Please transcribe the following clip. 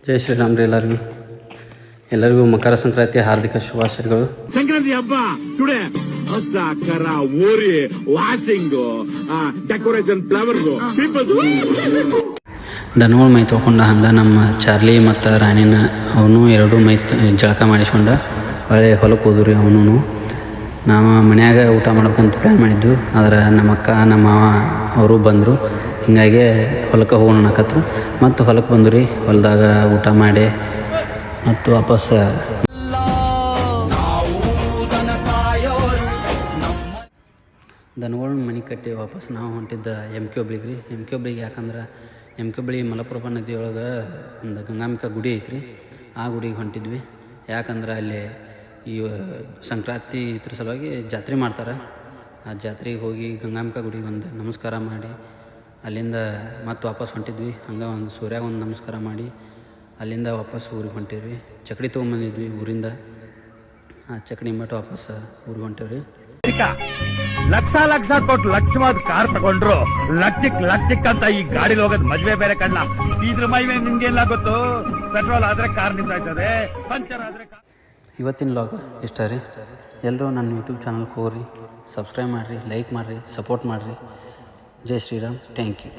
ಜೈ ಶ್ರೀರಾಮ್ ರೀ ಎಲ್ಲರಿಗೂ ಮಕರ ಸಂಕ್ರಾಂತಿ ಹಾರ್ದಿಕ ಶುಭಾಶಯಗಳು. ಸಂಕ್ರಾಂತಿ ಹಬ್ಬ ಟುಡೇ ಹೊಸ ಕರ ಓರಿ ವಾಷಿಂಗ್ ಡೆಕೋರೇಷನ್ ಫ್ಲವರ್ಸ್ ದನಗಳು ಮೈ ತೊಗೊಂಡ ಹಂಗೆ ನಮ್ಮ ಚಾರ್ಲಿ ಮತ್ತು ರಾಣಿನ ಅವನು ಎರಡೂ ಮೈ ಜಳಕ ಮಾಡಿಸ್ಕೊಂಡ ಹೊಳೆ ಹೊಲಕ್ಕೆ ಹೋದ್ರಿ. ಅವನು ನಾವು ಮನ್ಯಾಗ ಊಟ ಮಾಡ್ಬೇಕಂತ ಪ್ಲ್ಯಾನ್ ಮಾಡಿದ್ವಿ. ಆದ್ರೆ ನಮ್ಮ ಅಕ್ಕ ನಮ್ಮ ಮಾವ ಅವರು ಬಂದರು. ಹೀಗಾಗಿ ಹೊಲಕ್ಕೆ ಹೋಗೋಣ ಅನ್ನಕತ್ರು. ಮತ್ತು ಹೊಲಕ್ಕೆ ಬಂದ್ರಿ. ಹೊಲದಾಗ ಊಟ ಮಾಡಿ ಮತ್ತು ವಾಪಸ್ ದನಗಳ ಮನೆ ಕಟ್ಟಿ ವಾಪಸ್ ನಾವು ಹೊಂಟಿದ್ದ ಎಮ್ ಕೆ ಒಬ್ಳಿಗೆ ರೀ. ಎಮ್ ಕೆ ಒಬ್ಳಿಗೆ ಯಾಕಂದ್ರೆ ಎಮ್ ಕೆ ಒಬ್ಳಿ ಮಲಪ್ರಭಾ ನದಿಯೊಳಗೆ ಒಂದು ಗಂಗಾಂಬಿಕಾ ಗುಡಿ ಐತ್ರಿ. ಆ ಗುಡಿಗೆ ಹೊಂಟಿದ್ವಿ. ಯಾಕಂದ್ರೆ ಅಲ್ಲಿ ಈ ಸಂಕ್ರಾಂತಿ ಇದ್ರ ಸಲುವಾಗಿ ಜಾತ್ರೆ ಮಾಡ್ತಾರೆ. ಆ ಜಾತ್ರೆಗೆ ಹೋಗಿ ಗಂಗಾಂಬಿಕಾ ಗುಡಿಗೆ ಒಂದು ನಮಸ್ಕಾರ ಮಾಡಿ ಅಲ್ಲಿಂದ ಮತ್ತೆ ವಾಪಸ್ ಹೊಂಟಿದ್ವಿ. ಹಂಗೆ ಒಂದು ಸೂರ್ಯಾಗ ಒಂದು ನಮಸ್ಕಾರ ಮಾಡಿ ಅಲ್ಲಿಂದ ವಾಪಸ್ ಊರಿಗೆ ಹೊಂಟಿದ್ವಿ. ಚಕಡಿ ತೊಗೊಂಬಂದಿದ್ವಿ ಊರಿಂದ. ಆ ಚಕಡಿ ಮಟ್ಟ ವಾಪಸ್ ಊರಿಗೆ ಹೊಂಟೇವ್ರಿ. ಲಕ್ಷ ಕೊಟ್ಟು ಲಕ್ಷವಾದ ಕಾರ್ ತಗೊಂಡ್ರು ಲಕ್ಷಕ್ ಅಂತ ಈ ಗಾಡಿಲಿ ಹೋಗೋದು ಮದ್ವೆ ಬೇರೆ ಕಣ್ಣ. ಇದ್ರ ಮೈವೇ ನಿಮ್ಗೆಲ್ಲ ಗೊತ್ತು. ಪೆಟ್ರೋಲ್ ಆದ್ರೆ ಕಾರ್ ನಿಂತಾಯ್ತದೆ, ಪಂಚರ್ ಆದ್ರೆ. ಇವತ್ತಿನ ಲಾಗ್ ಇಷ್ಟ ರೀ. ಎಲ್ಲರೂ ನನ್ನ ಯೂಟ್ಯೂಬ್ ಚಾನಲ್ಗೆ ಹೋಗ್ರಿ, ಸಬ್ಸ್ಕ್ರೈಬ್ ಮಾಡಿರಿ, ಲೈಕ್ ಮಾಡಿರಿ, ಸಪೋರ್ಟ್ ಮಾಡಿರಿ. ಜೈ ಶ್ರೀರಾಮ್. Thank you.